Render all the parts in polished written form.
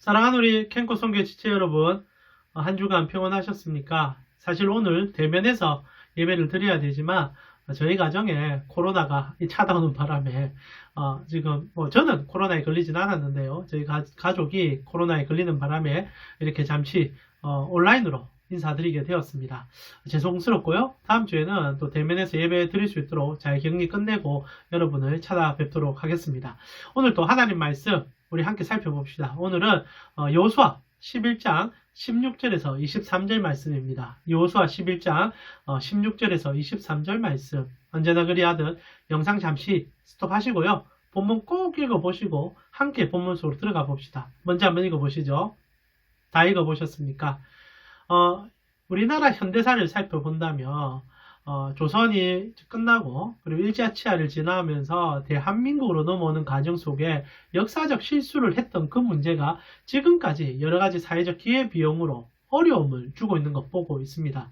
사랑하는 우리 캠코 선교회 지체 여러분, 한 주간 평안하셨습니까? 사실 오늘 대면에서 예배를 드려야 되지만 저희 가정에 코로나가 찾아오는 바람에 지금 저는 코로나에 걸리진 않았는데요. 저희 가족이 코로나에 걸리는 바람에 이렇게 잠시 온라인으로 인사드리게 되었습니다. 죄송스럽고요. 다음 주에는 또 대면에서 예배 드릴 수 있도록 잘 격리 끝내고 여러분을 찾아뵙도록 하겠습니다. 오늘 또 하나님 말씀 우리 함께 살펴봅시다. 오늘은 여호수아 11장 16절에서 23절 말씀입니다. 여호수아 11장 16절에서 23절 말씀. 언제나 그리하듯 영상 잠시 스톱하시고요. 본문 꼭 읽어보시고 함께 본문 속으로 들어가 봅시다. 먼저 한번 읽어보시죠. 다 읽어보셨습니까? 우리나라 현대사를 살펴본다면 조선이 끝나고 그리고 일제치하를 지나면서 대한민국으로 넘어오는 과정 속에 역사적 실수를 했던 그 문제가 지금까지 여러 가지 사회적 기회비용으로 어려움을 주고 있는 것 보고 있습니다.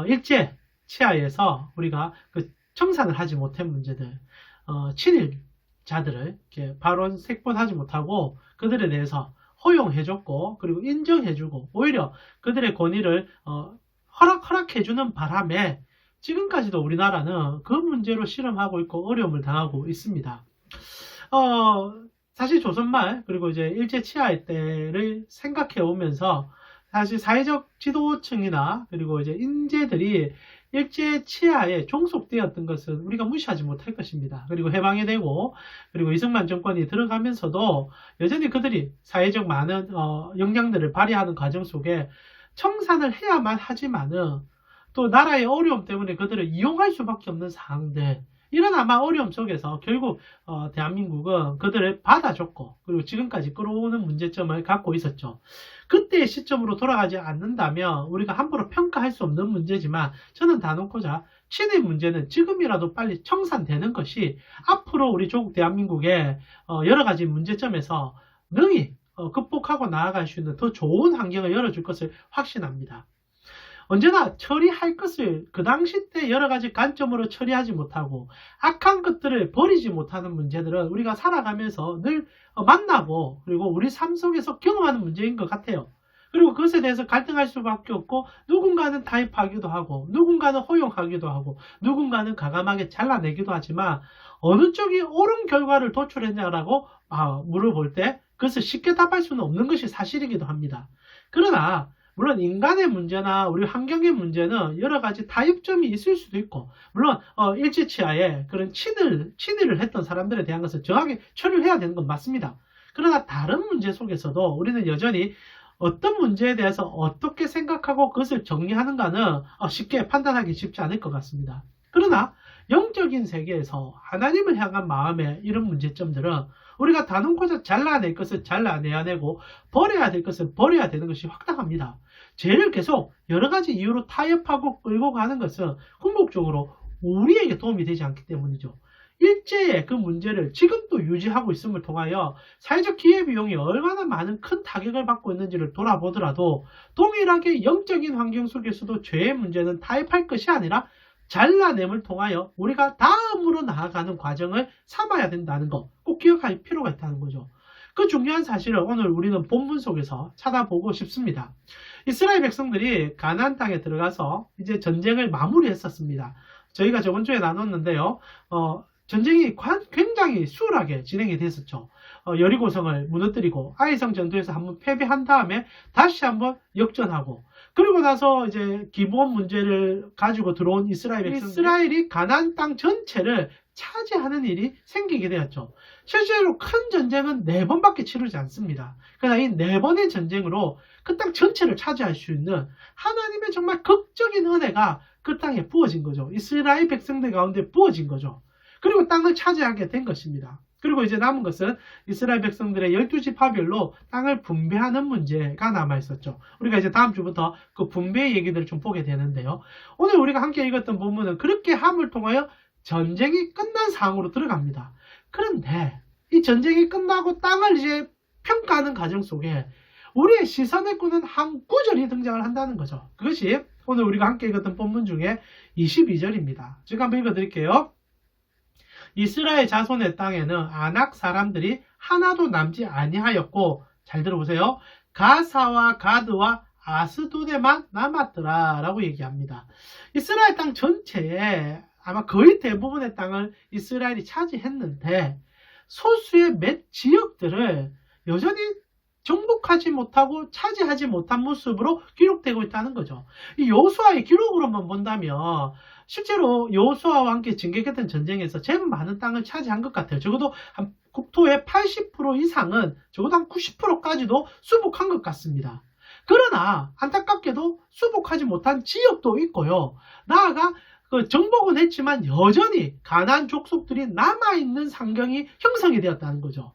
일제치하에서 우리가 그 청산을 하지 못한 문제들, 친일자들을 이렇게 발언 색본하지 못하고 그들에 대해서 허용해줬고 그리고 인정해주고 오히려 그들의 권위를 허락해주는 바람에 지금까지도 우리나라는 그 문제로 실험하고 있고 어려움을 당하고 있습니다. 사실 조선말 그리고 이제 일제치하 때를 생각해 오면서 사실 사회적 지도층이나 그리고 이제 인재들이 일제치하에 종속되었던 것은 우리가 무시하지 못할 것입니다. 그리고 해방이 되고 그리고 이승만 정권이 들어가면서도 여전히 그들이 사회적 많은 역량들을 발휘하는 과정 속에 청산을 해야만 하지만은 또 나라의 어려움 때문에 그들을 이용할 수밖에 없는 상황들, 이런 아마 어려움 속에서 결국 대한민국은 그들을 받아줬고 그리고 지금까지 끌어오는 문제점을 갖고 있었죠. 그때의 시점으로 돌아가지 않는다면 우리가 함부로 평가할 수 없는 문제지만 저는 다놓고자 친일 문제는 지금이라도 빨리 청산되는 것이 앞으로 우리 조국 대한민국의 여러 가지 문제점에서 능히 극복하고 나아갈 수 있는 더 좋은 환경을 열어줄 것을 확신합니다. 언제나 처리할 것을 그 당시 때 여러 가지 관점으로 처리하지 못하고 악한 것들을 버리지 못하는 문제들은 우리가 살아가면서 늘 만나고 그리고 우리 삶 속에서 경험하는 문제인 것 같아요. 그리고 그것에 대해서 갈등할 수밖에 없고 누군가는 타협하기도 하고 누군가는 허용하기도 하고 누군가는 과감하게 잘라내기도 하지만 어느 쪽이 옳은 결과를 도출했냐라고 물어볼 때 그것을 쉽게 답할 수는 없는 것이 사실이기도 합니다. 그러나 물론 인간의 문제나 우리 환경의 문제는 여러 가지 타협점이 있을 수도 있고 물론 일제치하에 그런 친일을 했던 사람들에 대한 것을 정확히 처리해야 되는 건 맞습니다. 그러나 다른 문제 속에서도 우리는 여전히 어떤 문제에 대해서 어떻게 생각하고 그것을 정리하는가는 쉽게 판단하기 쉽지 않을 것 같습니다. 그러나 영적인 세계에서 하나님을 향한 마음의 이런 문제점들은 우리가 다놓고자 잘라낼 것을 잘라내야 되고 버려야 될 것을 버려야 되는 것이 확당합니다. 죄를 계속 여러 가지 이유로 타협하고 끌고 가는 것은 궁극적으로 우리에게 도움이 되지 않기 때문이죠. 일제의 그 문제를 지금도 유지하고 있음을 통하여 사회적 기회비용이 얼마나 많은 큰 타격을 받고 있는지를 돌아보더라도 동일하게 영적인 환경 속에서도 죄의 문제는 타협할 것이 아니라 잘라냄을 통하여 우리가 다음으로 나아가는 과정을 삼아야 된다는 거 꼭 기억할 필요가 있다는 거죠. 그 중요한 사실을 오늘 우리는 본문 속에서 찾아보고 싶습니다. 이스라엘 백성들이 가나안 땅에 들어가서 이제 전쟁을 마무리했었습니다. 저희가 저번 주에 나눴는데요. 전쟁이 굉장히 수월하게 진행이 됐었죠. 여리고성을 무너뜨리고 아이성 전투에서 한번 패배한 다음에 다시 한번 역전하고 그리고 나서 이제 기본 문제를 가지고 들어온 이스라엘이 가나안 땅 전체를 차지하는 일이 생기게 되었죠. 실제로 큰 전쟁은 4번밖에 치르지 않습니다. 그러나 이 4번의 전쟁으로 그 땅 전체를 차지할 수 있는 하나님의 정말 극적인 은혜가 그 땅에 부어진 거죠. 이스라엘 백성들 가운데 부어진 거죠. 그리고 땅을 차지하게 된 것입니다. 그리고 이제 남은 것은 이스라엘 백성들의 12지 파별로 땅을 분배하는 문제가 남아있었죠. 우리가 이제 다음 주부터 그 분배 얘기들을 좀 보게 되는데요. 오늘 우리가 함께 읽었던 본문은 그렇게 함을 통하여 전쟁이 끝난 상황으로 들어갑니다. 그런데 이 전쟁이 끝나고 땅을 이제 평가하는 과정 속에 우리의 시선에 끄는 한 구절이 등장을 한다는 거죠. 그것이 오늘 우리가 함께 읽었던 본문 중에 22절입니다. 제가 한번 읽어드릴게요. 이스라엘 자손의 땅에는 아낙 사람들이 하나도 남지 아니하였고 잘 들어보세요. 가사와 가드와 아스도데만 남았더라 라고 얘기합니다. 이스라엘 땅 전체에 아마 거의 대부분의 땅을 이스라엘이 차지했는데 소수의 몇 지역들을 여전히 정복하지 못하고 차지하지 못한 모습으로 기록되고 있다는 거죠. 이 여호수아의 기록으로만 본다면 실제로 여호수아와 함께 진격했던 전쟁에서 제법 많은 땅을 차지한 것 같아요. 적어도 한 국토의 80% 이상은 적어도 한 90%까지도 수복한 것 같습니다. 그러나 안타깝게도 수복하지 못한 지역도 있고요. 나아가 정복은 했지만 여전히 가나안 족속들이 남아있는 상경이 형성이 되었다는 거죠.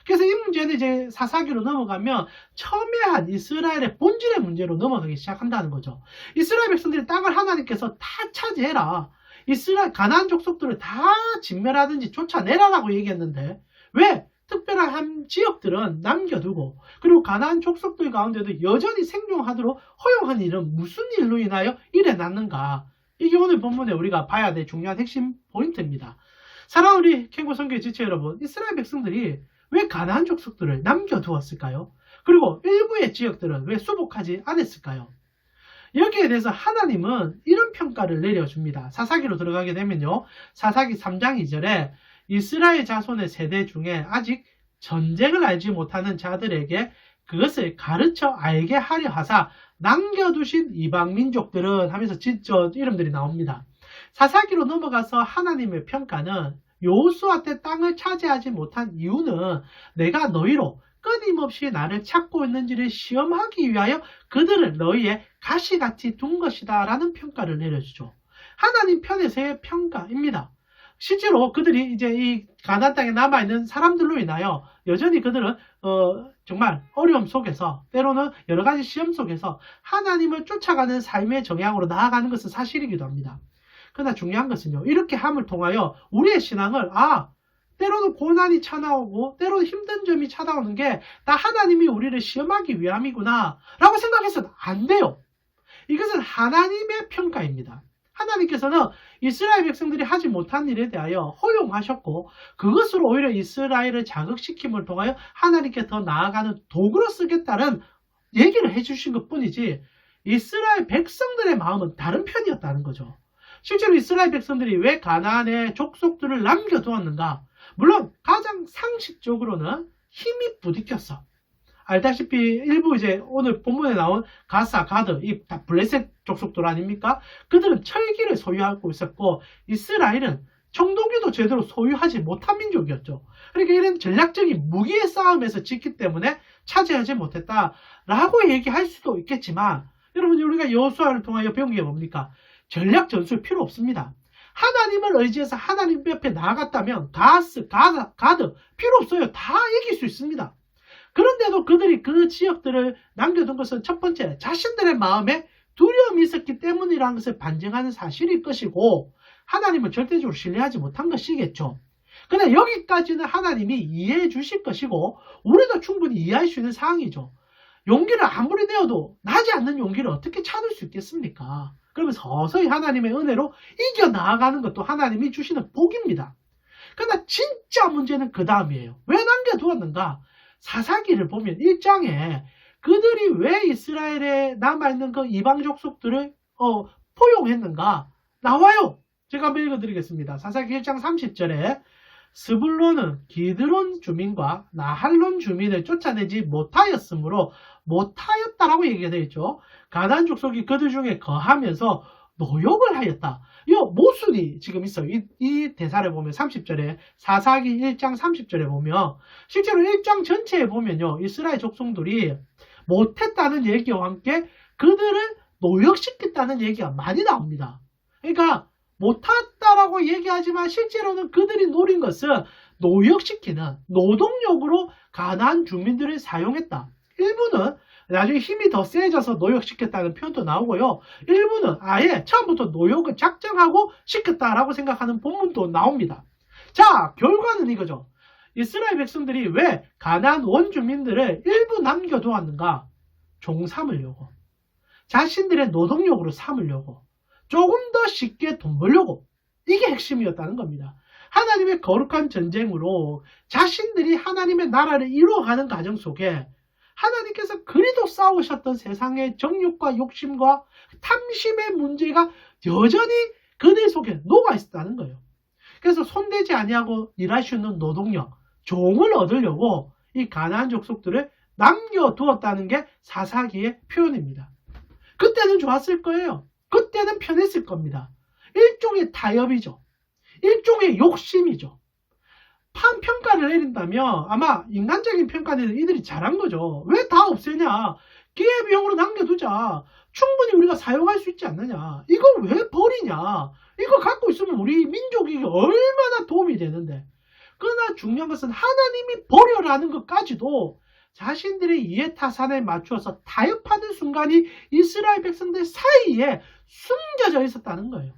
그래서 이 문제는 이제 사사기로 넘어가면 첨예한 이스라엘의 본질의 문제로 넘어가기 시작한다는 거죠. 이스라엘 백성들이 땅을 하나님께서 다 차지해라. 이스라엘 가나안 족속들을 다 진멸하든지 쫓아내라라고 얘기했는데 왜 특별한 한 지역들은 남겨두고 그리고 가나안 족속들 가운데도 여전히 생존하도록 허용한 일은 무슨 일로 인하여 일어났는가? 이게 오늘 본문에 우리가 봐야 될 중요한 핵심 포인트입니다. 사랑하는 우리 캥고 선교의 지체 여러분, 이스라엘 백성들이 왜 가나안 족속들을 남겨두었을까요? 그리고 일부의 지역들은 왜 수복하지 않았을까요? 여기에 대해서 하나님은 이런 평가를 내려줍니다. 사사기로 들어가게 되면요. 사사기 3장 2절에 이스라엘 자손의 세대 중에 아직 전쟁을 알지 못하는 자들에게 그것을 가르쳐 알게 하려 하사 남겨두신 이방 민족들은 하면서 이름들이 나옵니다. 사사기로 넘어가서 하나님의 평가는 여호수아 때 땅을 차지하지 못한 이유는 내가 너희로 끊임없이 나를 찾고 있는지를 시험하기 위하여 그들을 너희의 가시같이 둔 것이다 라는 평가를 내려주죠. 하나님 편에서의 평가입니다. 실제로 그들이 이제 이 가나안 땅에 남아있는 사람들로 인하여 여전히 그들은 정말 어려움 속에서 때로는 여러 가지 시험 속에서 하나님을 쫓아가는 삶의 정향으로 나아가는 것은 사실이기도 합니다. 그러나 중요한 것은요. 이렇게 함을 통하여 우리의 신앙을 때로는 고난이 찾아오고 때로는 힘든 점이 찾아오는 게 다 하나님이 우리를 시험하기 위함이구나 라고 생각해서는 안 돼요. 이것은 하나님의 평가입니다. 하나님께서는 이스라엘 백성들이 하지 못한 일에 대하여 허용하셨고 그것으로 오히려 이스라엘을 자극시킴을 통하여 하나님께 더 나아가는 도구로 쓰겠다는 얘기를 해주신 것뿐이지 이스라엘 백성들의 마음은 다른 편이었다는 거죠. 실제로 이스라엘 백성들이 왜 가나안의 족속들을 남겨두었는가? 물론 가장 상식적으로는 힘이 부딪혔어. 알다시피 일부 이제 오늘 본문에 나온 가사, 가드, 이 다 블레셋 족속들 아닙니까? 그들은 철기를 소유하고 있었고 이스라엘은 청동기도 제대로 소유하지 못한 민족이었죠. 그러니까 이런 전략적인 무기의 싸움에서 짓기 때문에 차지하지 못했다라고 얘기할 수도 있겠지만 여러분 우리가 여호수아를 통하여 배운 게 뭡니까? 전략 전술 필요 없습니다. 하나님을 의지해서 하나님 옆에 나아갔다면 가드 필요 없어요. 다 이길 수 있습니다. 그런데도 그들이 그 지역들을 남겨둔 것은 첫 번째 자신들의 마음에 두려움이 있었기 때문이라는 것을 반증하는 사실일 것이고 하나님을 절대적으로 신뢰하지 못한 것이겠죠. 그런데 여기까지는 하나님이 이해해 주실 것이고 우리도 충분히 이해할 수 있는 상황이죠. 용기를 아무리 내어도 나지 않는 용기를 어떻게 찾을 수 있겠습니까? 그러면 서서히 하나님의 은혜로 이겨나가는 것도 하나님이 주시는 복입니다. 그러나 진짜 문제는 그 다음이에요. 왜 남겨두었는가? 사사기를 보면 1장에 그들이 왜 이스라엘에 남아있는 그 이방 족속들을 포용했는가? 나와요. 제가 한번 읽어드리겠습니다. 사사기 1장 30절에 스불론은 기드론 주민과 나할론 주민을 쫓아내지 못하였으므로 못하였다라고 얘기가 되어 있죠. 가나안 족속이 그들 중에 거하면서 노역을 하였다. 이 모순이 지금 있어요. 이 대사를 보면 30절에 사사기 1장 30절에 보면 실제로 1장 전체에 보면요. 이스라엘 족속들이 못했다는 얘기와 함께 그들을 노역시켰다는 얘기가 많이 나옵니다. 그러니까 못했다라고 얘기하지만 실제로는 그들이 노린 것은 노역시키는 노동력으로 가나안 주민들을 사용했다. 일부는 나중에 힘이 더 세져서 노역시켰다는 표현도 나오고요. 일부는 아예 처음부터 노역을 작정하고 시켰다라고 생각하는 본문도 나옵니다. 자, 결과는 이거죠. 이스라엘 백성들이 왜 가나안 원주민들을 일부 남겨두었는가? 종 삼으려고. 자신들의 노동력으로 삼으려고. 조금 더 쉽게 돈 벌려고. 이게 핵심이었다는 겁니다. 하나님의 거룩한 전쟁으로 자신들이 하나님의 나라를 이루어가는 과정 속에 계속 싸우셨던 세상의 정욕과 욕심과 탐심의 문제가 여전히 그들 속에 녹아 있다는 거예요. 그래서 손대지 아니하고 일할 수 있는 노동력, 종을 얻으려고 이 가나안 족속들을 남겨두었다는 게 사사기의 표현입니다. 그때는 좋았을 거예요. 그때는 편했을 겁니다. 일종의 타협이죠. 일종의 욕심이죠. 평가를 내린다면 아마 인간적인 평가는 이들이 잘한 거죠. 왜 다 없애냐? 기회비용으로 남겨두자. 충분히 우리가 사용할 수 있지 않느냐? 이거 왜 버리냐? 이거 갖고 있으면 우리 민족이 얼마나 도움이 되는데. 그러나 중요한 것은 하나님이 버려라는 것까지도 자신들의 이해타산에 맞추어서 타협하는 순간이 이스라엘 백성들 사이에 숨겨져 있었다는 거예요.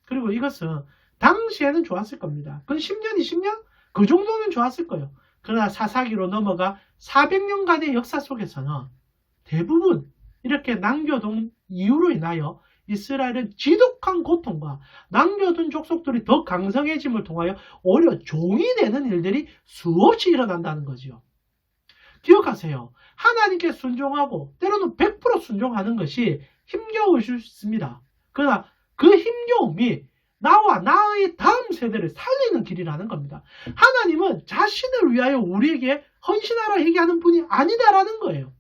그리고 이것은 당시에는 좋았을 겁니다. 그건 10년, 20년? 그 정도는 좋았을 거예요. 그러나 사사기로 넘어가 400년간의 역사 속에서는 대부분 이렇게 남겨둔 이유로 인하여 이스라엘은 지독한 고통과 남겨둔 족속들이 더 강성해짐을 통하여 오히려 종이 되는 일들이 수없이 일어난다는 거지요. 기억하세요. 하나님께 순종하고 때로는 100% 순종하는 것이 힘겨울 수 있습니다. 그러나 그 힘겨움이 나와 나의 다음 세대를 살리는 길이라는 겁니다. 하나님은 자신을 위하여 우리에게 헌신하라 얘기하는 분이 아니다라는 거예요.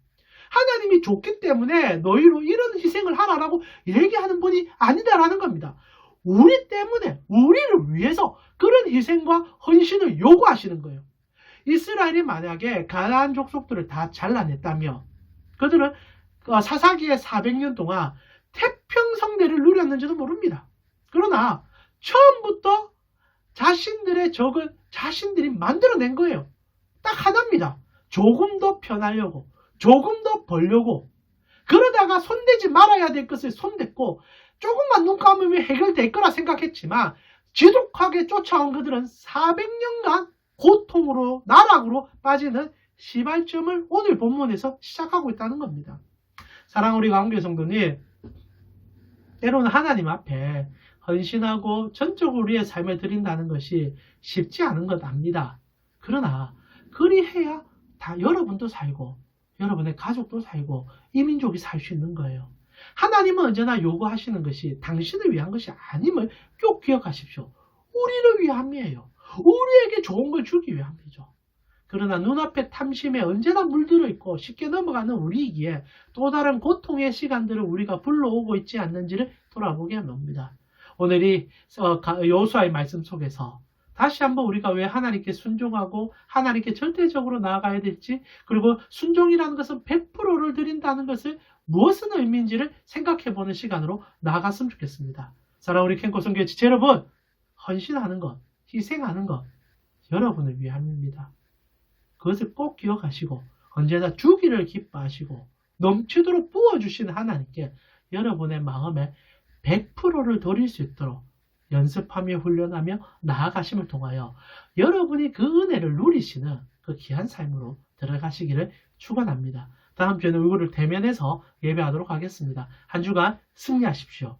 하나님이 좋기 때문에 너희로 이런 희생을 하라라고 얘기하는 분이 아니다라는 겁니다. 우리 때문에 우리를 위해서 그런 희생과 헌신을 요구하시는 거예요. 이스라엘이 만약에 가나안 족속들을 다 잘라냈다면 그들은 사사기의 400년 동안 태평성대를 누렸는지도 모릅니다. 그러나 처음부터 자신들의 적을 자신들이 만들어낸 거예요. 딱 하나입니다. 조금 더 편하려고, 조금 더 벌려고. 그러다가 손대지 말아야 될 것을 손댔고 조금만 눈 감으면 해결될 거라 생각했지만 지독하게 쫓아온 그들은 400년간 고통으로 나락으로 빠지는 시발점을 오늘 본문에서 시작하고 있다는 겁니다. 사랑하는 우리 가운데 성도님, 때로는 하나님 앞에 헌신하고 전적으로 우리의 삶을 드린다는 것이 쉽지 않은 것 압니다. 그러나 그리해야 다 여러분도 살고 여러분의 가족도 살고 이 민족이 살 수 있는 거예요. 하나님은 언제나 요구하시는 것이 당신을 위한 것이 아님을 꼭 기억하십시오. 우리를 위함이에요. 우리에게 좋은 걸 주기 위함이죠. 그러나 눈앞에 탐심에 언제나 물들어 있고 쉽게 넘어가는 우리이기에 또 다른 고통의 시간들을 우리가 불러오고 있지 않는지를 돌아보게 합니다. 오늘이 여호수아의 말씀 속에서 다시 한번 우리가 왜 하나님께 순종하고 하나님께 절대적으로 나아가야 될지, 그리고 순종이라는 것은 100%를 드린다는 것을 무엇은 의미인지를 생각해보는 시간으로 나아갔으면 좋겠습니다. 사랑하는 우리 캔코 성교회 지체 여러분, 헌신하는 것, 희생하는 것 여러분을 위함입니다. 그것을 꼭 기억하시고 언제나 주기를 기뻐하시고 넘치도록 부어주시는 하나님께 여러분의 마음에 100%를 드릴 수 있도록 연습하며 훈련하며 나아가심을 통하여 여러분이 그 은혜를 누리시는 그 귀한 삶으로 들어가시기를 축원합니다. 다음 주에는 얼굴을 대면해서 예배하도록 하겠습니다. 한 주간 승리하십시오.